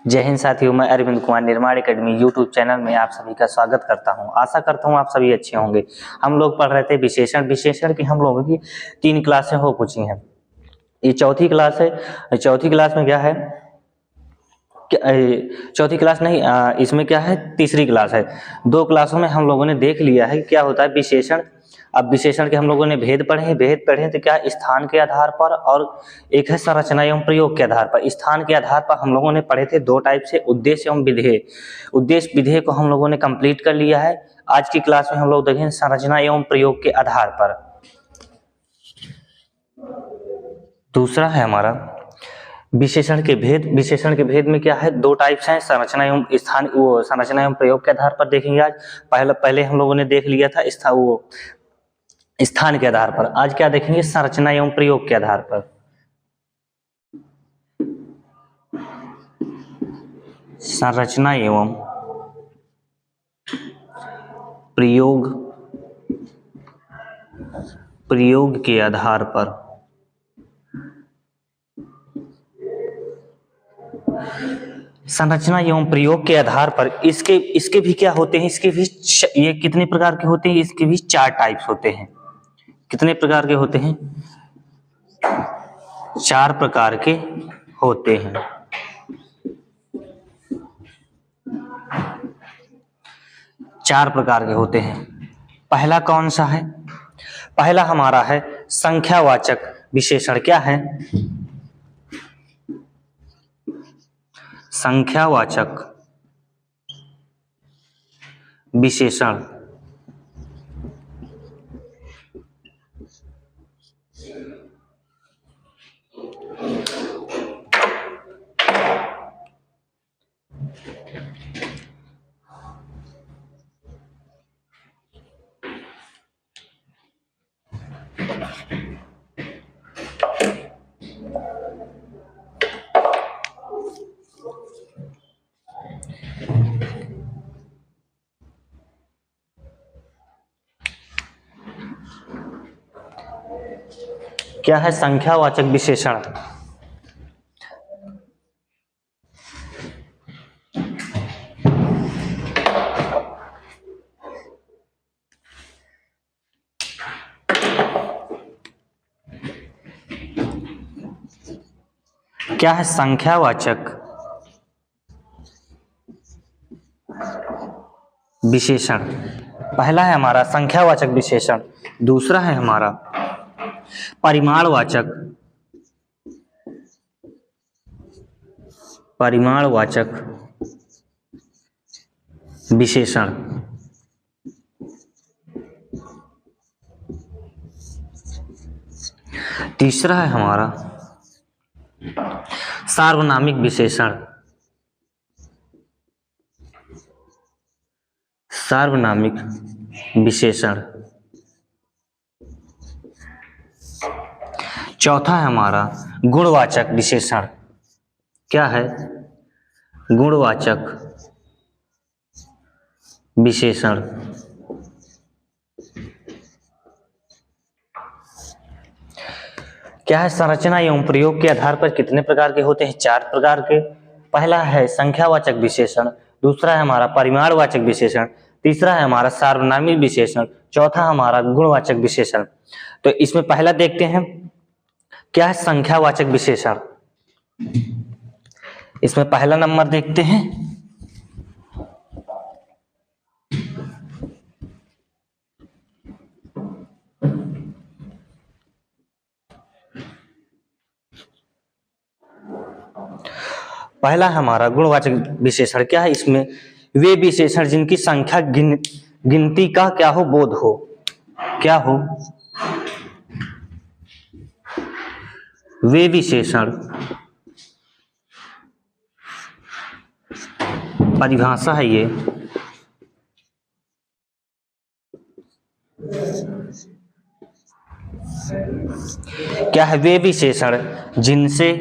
जय हिंद साथियों, मैं अरविंद कुमार निर्माण एकेडमी यूट्यूब चैनल में आप सभी का स्वागत करता हूं। आशा करता हूं आप सभी अच्छे होंगे। हम लोग पढ़ रहे थे विशेषण की हम लोगों की 3 क्लासें हो चुकी हैं। ये चौथी क्लास है। चौथी क्लास में क्या है, चौथी क्लास नहीं, इसमें क्या है, तीसरी क्लास है। 2 क्लासों में हम लोगों ने देख लिया है क्या होता है विशेषण। अब विशेषण के हम लोगों ने भेद पढ़े तो क्या, स्थान के आधार पर और एक है संरचना एवं प्रयोग के आधार पर। स्थान के आधार पर हम लोगों ने पढ़े थे 2 टाइप से, उद्देश्य एवं विधेय। उद्देश्य विधेय को हम लोगों ने कंप्लीट कर लिया है। आज की क्लास में हम लोग देखेंगे संरचना एवं प्रयोग के आधार पर। दूसरा है हमारा विशेषण के भेद। विशेषण के भेद में क्या है, 2 टाइप्स हैं, संरचना एवं संरचना एवं प्रयोग के आधार पर देखेंगे आज। पहले हम लोगों ने देख लिया था स्थान के आधार पर। आज क्या देखेंगे, संरचना एवं प्रयोग के आधार पर। संरचना एवं प्रयोग के आधार पर। संरचना एवं प्रयोग के आधार पर इसके भी क्या होते हैं, इसके भी ये कितने प्रकार के होते हैं, इसके भी 4 टाइप्स होते हैं। कितने प्रकार के होते हैं, 4 प्रकार के होते हैं। चार प्रकार के होते हैं। पहला कौन सा है, पहला हमारा है संख्यावाचक विशेषण। क्या है, संख्यावाचक विशेषण। क्या है संख्यावाचक विशेषण, क्या है संख्यावाचक विशेषण। पहला है हमारा संख्यावाचक विशेषण, दूसरा है हमारा परिमाणवाचक विशेषण। तीसरा है हमारा सार्वनामिक विशेषण। सार्वनामिक विशेषण। चौथा है हमारा गुणवाचक विशेषण। क्या है, गुणवाचक विशेषण। क्या है संरचना एवं प्रयोग के आधार पर कितने प्रकार के होते हैं, 4 प्रकार के। पहला है संख्यावाचक विशेषण, दूसरा है हमारा परिमाणवाचक विशेषण, तीसरा है हमारा सार्वनामिक विशेषण, चौथा हमारा गुणवाचक विशेषण। तो इसमें पहला देखते हैं क्या है संख्यावाचक विशेषण। इसमें पहला नंबर देखते हैं, पहला हमारा गुणवाचक विशेषण। क्या है, इसमें वे विशेषण जिनकी संख्या गिनती का क्या हो, बोध हो। क्या हो, वे विशेषण, परिभाषा है ये, क्या है, वे विशेषण जिनसे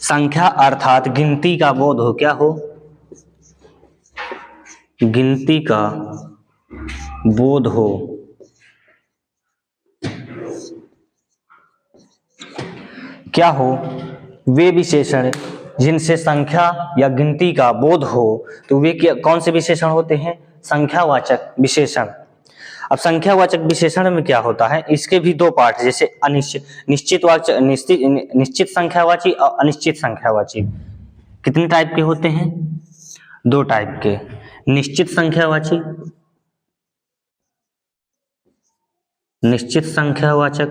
संख्या अर्थात गिनती का बोध हो। क्या हो, गिनती का बोध हो। क्या हो? वे विशेषण जिनसे संख्या या गिनती का बोध हो। तो वे कौन से विशेषण होते हैं? संख्यावाचक विशेषण। अब संख्यावाचक विशेषण में क्या होता है, इसके भी दो पार्ट है, जैसे अनिश्चित निश्चितवाचक निश्चित संख्यावाची और अनिश्चित संख्यावाची। कितने टाइप के होते हैं? दो टाइप के, निश्चित संख्यावाची, निश्चित संख्यावाचक,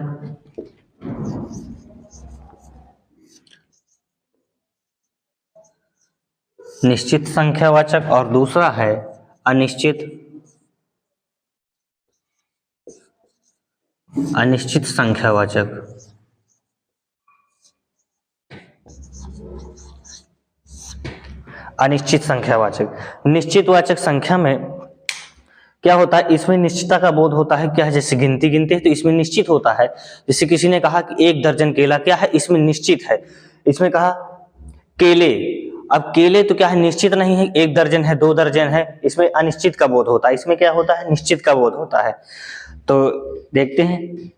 निश्चित संख्यावाचक, और दूसरा है अनिश्चित अनिश्चित संख्यावाचक। अनिश्चित संख्यावाचक। निश्चितवाचक संख्या में क्या होता है, इसमें निश्चितता का बोध होता है। क्या है, जैसे गिनती गिनते हैं तो इसमें निश्चित होता है। जैसे किसी ने कहा कि 1 दर्जन केला, क्या है, इसमें निश्चित है। इसमें कहा केले, अब केले तो क्या है, निश्चित नहीं है, 1 दर्जन है, 2 दर्जन है, इसमें अनिश्चित का बोध होता है। इसमें क्या होता है, निश्चित का बोध होता है। तो देखते हैं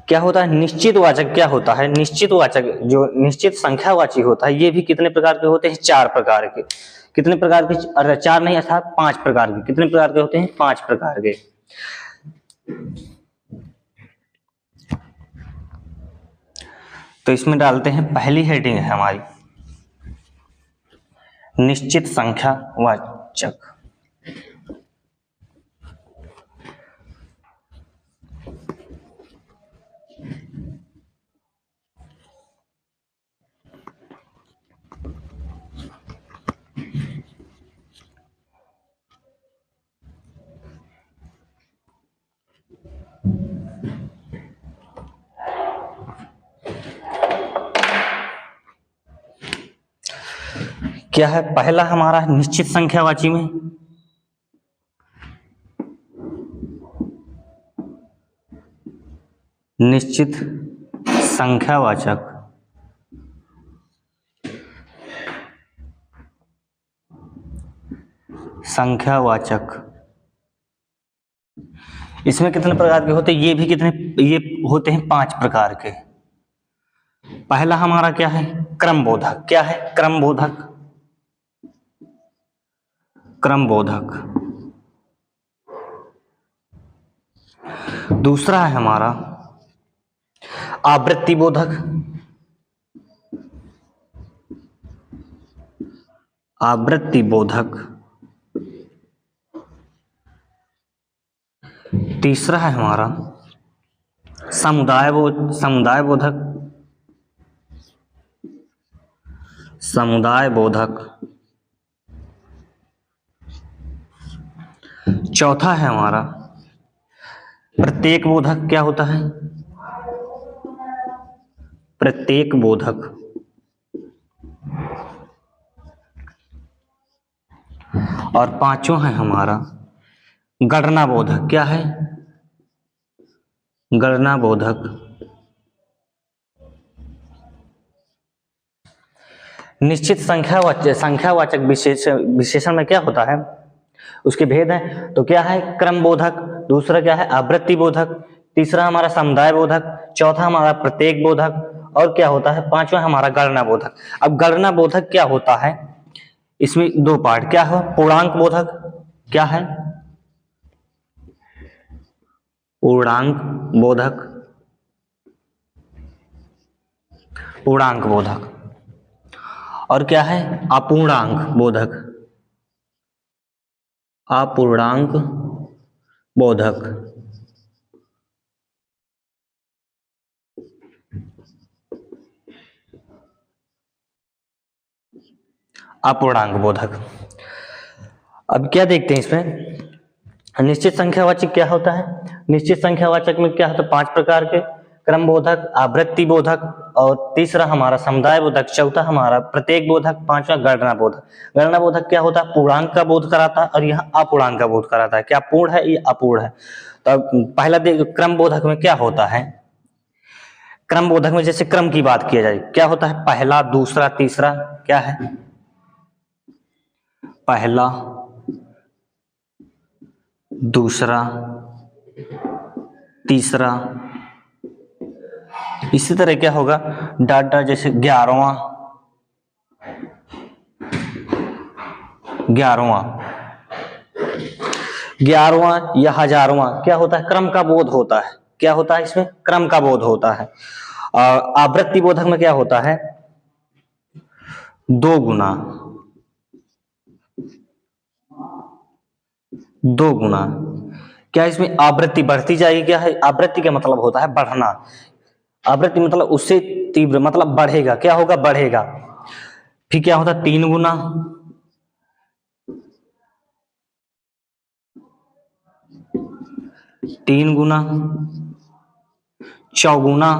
क्या होता है। निश्चितवाचक क्या होता है, निश्चितवाचक जो निश्चित संख्यावाची होता है, ये भी कितने प्रकार के होते हैं? 4 प्रकार के। कितने प्रकार के? अरे 4 नहीं, अर्थात 5 प्रकार के। कितने प्रकार के होते हैं? 5 प्रकार के। तो इसमें डालते हैं, पहली हेडिंग है हमारी निश्चित संख्यावाचक। क्या है पहला हमारा निश्चित संख्यावाची में? निश्चित संख्यावाचक। संख्यावाचक इसमें कितने प्रकार के होते हैं? ये भी कितने, ये होते हैं 5 प्रकार के। पहला हमारा क्या है? क्रमबोधक। क्या है? क्रमबोधक। क्रमबोधक। दूसरा है हमारा आवृत्ति बोधक। आवृत्ति बोधक। तीसरा है हमारा समुदाय बोधक। समुदाय बोधक। चौथा है हमारा प्रत्येक बोधक। क्या होता है? प्रत्येक बोधक। और पांचों है हमारा गणना बोधक। क्या है? गणना बोधक। निश्चित संख्यावाचक विशेषण में क्या होता है, उसके भेद हैं। तो क्या है? क्रम बोधक। दूसरा क्या है? आवृत्ति बोधक। तीसरा हमारा समुदाय बोधक। चौथा हमारा प्रत्येक बोधक। और क्या होता है? पांचवा हमारा गणना बोधक। अब गणना बोधक क्या होता है, इसमें 2 पार्ट। क्या है? पूर्णांक बोधक। क्या है? पूर्णांक बोधक। पूर्णांक बोधक। और क्या है? अपूर्णांक बोधक। अपूर्णांक बोधक। अपूर्णांक बोधक। अब क्या देखते हैं इसमें, निश्चित संख्यावाचक क्या होता है? निश्चित संख्यावाचक में क्या होता है? 5 प्रकार के, क्रम बोधक, आवृत्ति बोधक, और तीसरा हमारा समुदाय बोधक, चौथा हमारा प्रत्येक बोधक, पांचवा गणना बोधक। गणना बोधक क्या होता है? पूर्णांक का बोध कराता है, और यहाँ अपूर्णांक का बोध कराता है। क्या पूर्ण है, ये अपूर्ण है। तो पहला क्रम बोधक में क्या होता है? क्रम बोधक में जैसे क्रम की बात किया जाए, क्या होता है? पहला, दूसरा, तीसरा। क्या है? पहला, दूसरा, तीसरा, इसी तरह क्या होगा डॉट डॉट, जैसे 11वां, 11वां, 11वां या हजारवां, क्या होता है क्रम का बोध होता है। क्या होता है इसमें क्रम का बोध होता है। और आवृत्ति बोधक में क्या होता है 2 गुना, 2 गुना। क्या इसमें आवृत्ति बढ़ती जाएगी, क्या है आवृत्ति का मतलब होता है बढ़ना। आवृत्ति मतलब उससे तीव्र मतलब बढ़ेगा, क्या होगा बढ़ेगा। फिर क्या होता है 3 गुना, 3 गुना, चौगुना,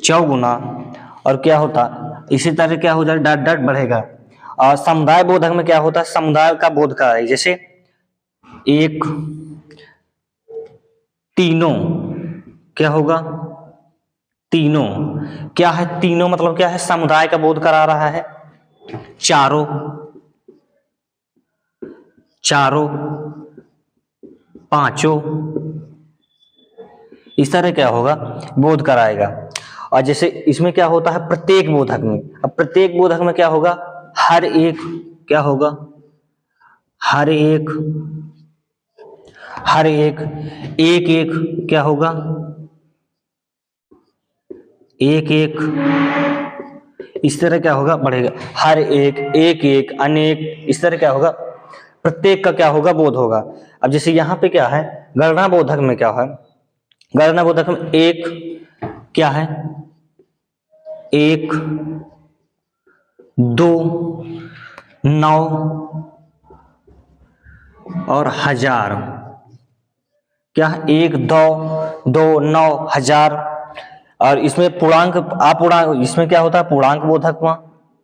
चौगुना। और क्या होता इसी तरह क्या हो जाए डॉट डॉट बढ़ेगा। और समुदाय बोधक में क्या होता है समुदाय का बोध का है, जैसे 1, तीनों, क्या होगा तीनों। क्या है तीनों मतलब क्या है समुदाय का बोध करा रहा है। चारों, चारों, पांचों, इस तरह क्या होगा बोध कराएगा। और जैसे इसमें क्या होता है प्रत्येक बोधक में, अब प्रत्येक बोधक में क्या होगा हर एक, क्या होगा हर एक, हर एक, एक एक, क्या होगा एक एक, इस तरह क्या होगा बढ़ेगा। हर एक, एक एक, अनेक, इस तरह क्या होगा प्रत्येक का क्या होगा बोध होगा। अब जैसे यहाँ पे क्या है गणना बोधक में क्या है, गणना बोधक में एक, क्या है 1, 2, 9 और 1000। क्या है 1, 2, 2, 9, 1000। और इसमें पूर्णांक अपूर्णांक, इसमें क्या होता है पूर्णांक बोधक में,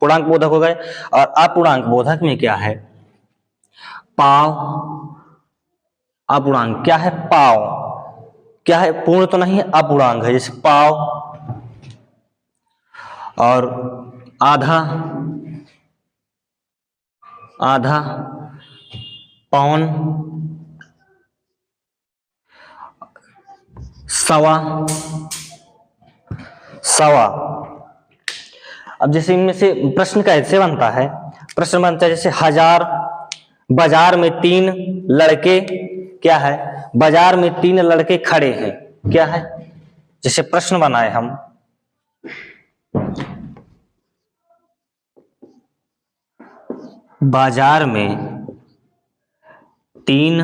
पूर्णांक बोधक हो गए। और अपूर्णांक बोधक में क्या है पाव, अपूर्णांक क्या है पाव, क्या है पूर्ण तो नहीं है अपूर्णांक है, जैसे पाव। और आधा, आधा, पौन, सवा, सवा। अब जैसे इनमें से प्रश्न कैसे बनता है, प्रश्न बनता है जैसे 1000, बाजार में 3 लड़के, क्या है बाजार में 3 लड़के खड़े हैं, क्या है जैसे प्रश्न बनाए हम, बाजार में 3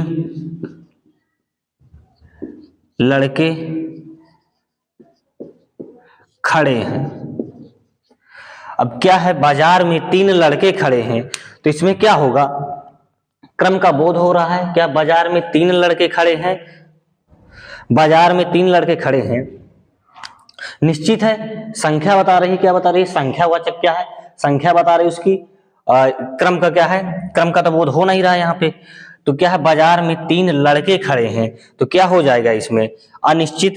लड़के खड़े हैं। अब क्या है बाजार में 3 लड़के खड़े हैं, तो इसमें क्या होगा क्रम का बोध हो रहा है। क्या बाजार में 3 लड़के खड़े हैं, बाजार में 3 लड़के खड़े हैं, निश्चित है संख्या बता रही, क्या बता रही है संख्यावाचक, क्या है संख्या बता रही उसकी। क्रम का क्या है क्रम का तो बोध हो नहीं रहा है यहाँ पे। तो क्या है बाजार में 3 लड़के खड़े हैं, तो क्या हो जाएगा इसमें अनिश्चित,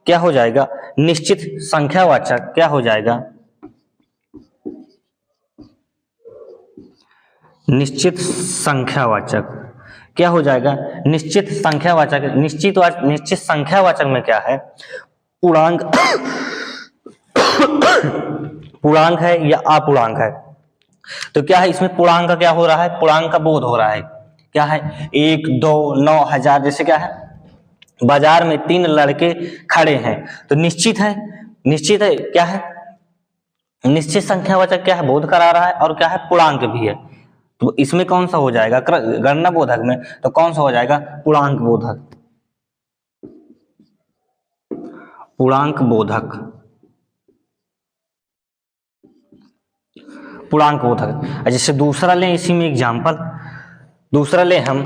क्या हो जाएगा निश्चित संख्यावाचक, क्या हो जाएगा निश्चित संख्यावाचक, क्या हो जाएगा निश्चित संख्यावाचक। निश्चित संख्यावाचक में क्या है पूर्णांक पूर्णांक है या अपूर्णांक है। तो क्या है इसमें पूर्णांक का क्या हो रहा है पूर्णांक का बोध हो रहा है। क्या है 1, 2, 9, 1000। जैसे क्या है बाजार में 3 लड़के खड़े हैं, तो निश्चित है, निश्चित है क्या है निश्चित संख्यावाचक, क्या है बोध करा रहा है और क्या है पूर्णांक भी है। तो इसमें कौन सा हो जाएगा गणना बोधक में, तो कौन सा हो जाएगा पूर्णांक बोधक, पूर्णांक बोधक, पूर्णांक बोधक। जैसे दूसरा लें इसी में एग्जांपल, दूसरा ले हम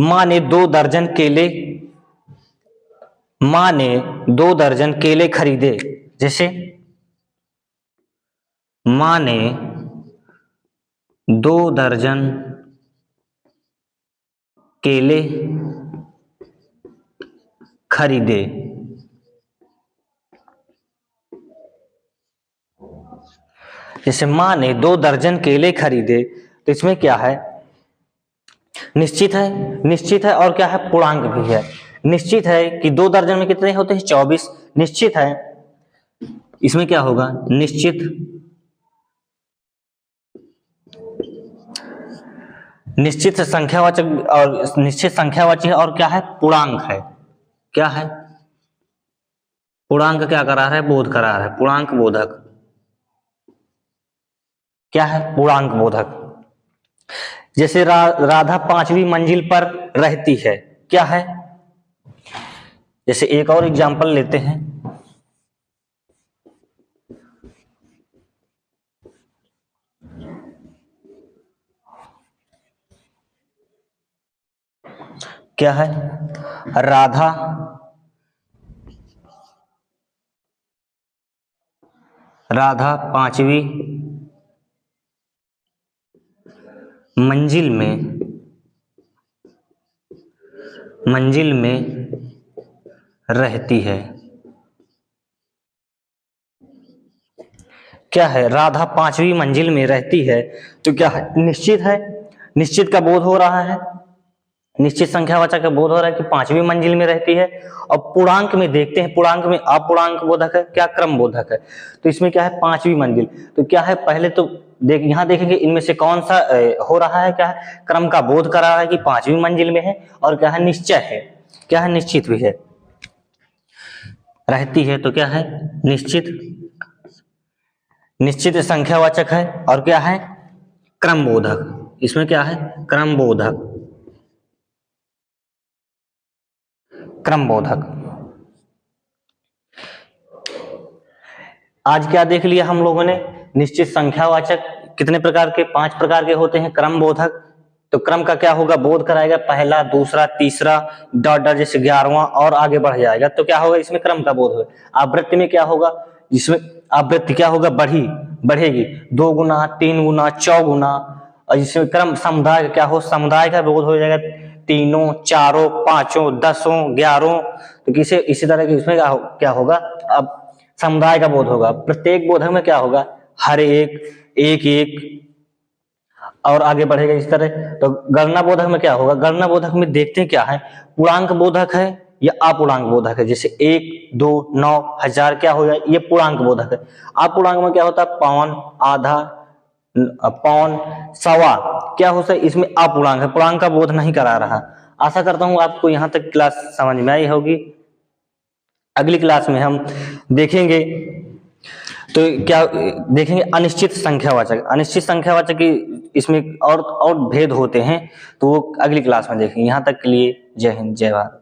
माँ ने 2 दर्जन केले, माँ ने 2 दर्जन केले खरीदे। जैसे माँ ने 2 दर्जन केले खरीदे। जैसे माँ ने 2 दर्जन केले खरीदे, तो इसमें क्या है निश्चित है और क्या है, पूर्णांक भी है। निश्चित है कि 2 दर्जन में कितने होते हैं, 24। निश्चित है, इसमें क्या होगा, निश्चित संख्यावाचक और निश्चित संख्यावाची है, और क्या है, पूर्णांक है। क्या है, पूर्णांक क्या करा रहा है, बोध करा रहा है, पूर्णांक बोधक। क्या है, पूर्णांक बोधक। जैसे राधा 5वीं मंजिल पर रहती है, क्या है, जैसे एक और एग्जांपल लेते हैं। क्या है, राधा राधा 5वीं मंजिल में रहती है। क्या है, राधा 5वीं मंजिल में रहती है, तो क्या है, निश्चित है, निश्चित का बोध हो रहा है, निश्चित संख्यावाचक का बोध हो रहा है कि 5वीं मंजिल में रहती है। और पूर्णांक में देखते हैं, पूर्णांक में अपूर्णांक बोधक है, क्या, क्रम बोधक है। तो इसमें क्या है, 5वीं मंजिल, तो क्या है, पहले तो यहाँ देखेंगे इनमें से कौन सा हो रहा है, क्या है, क्रम का बोध करा रहा है कि 5वीं मंजिल में है, और क्या है, निश्चय है, क्या है, निश्चित भी है, रहती है, तो क्या है, निश्चित संख्यावाचक है, और क्या है, क्रम बोधक। इसमें क्या है, क्रम बोधक। आज क्या देख लिया हम लोगों ने, निश्चित संख्यावाचक कितने प्रकार के, 5 प्रकार के होते हैं। क्रम बोधक, तो क्रम का क्या होगा, बोध कराएगा, पहला, दूसरा, तीसरा, डॉट जैसे 11वां और आगे बढ़ जाएगा, तो क्या होगा, इसमें क्रम का बोध होगा। आवृत्ति में क्या होगा, इसमें आवृत्ति क्या होगा, बढ़ेगी, 2 गुना, 3 गुना, 4 गुना। और इसमें क्रम समुदाय क्या हो, समुदाय का बोध हो जाएगा, 3, 4, 5, 10, 11। तो किसे इसी तरह के इसमें क्या होगा, अब समुदाय का बोध होगा। प्रत्येक बोधक में क्या होगा, हर एक और आगे बढ़ेगा इस तरह। तो गणना बोधक में क्या होगा, गणना बोधक में देखते हैं क्या है, पूर्णांक बोधक है या अपूर्णांक बोधक है। जैसे 1, 2, 9, 1000 क्या हो जाए, ये पूर्णांक बोधक है। अपूर्णांक में क्या होता है, पौन, आधा, पौन, सवा, क्या होता है, इसमें अपूर्णांक है, पूर्णांक का बोध नहीं करा रहा। आशा करता हूं आपको यहाँ तक क्लास समझ में आई होगी। अगली क्लास में हम देखेंगे, तो क्या देखेंगे, अनिश्चित संख्यावाचक की इसमें और भेद होते हैं, तो वो अगली क्लास में देखेंगे। यहाँ तक के लिए जय हिंद, जय भारत।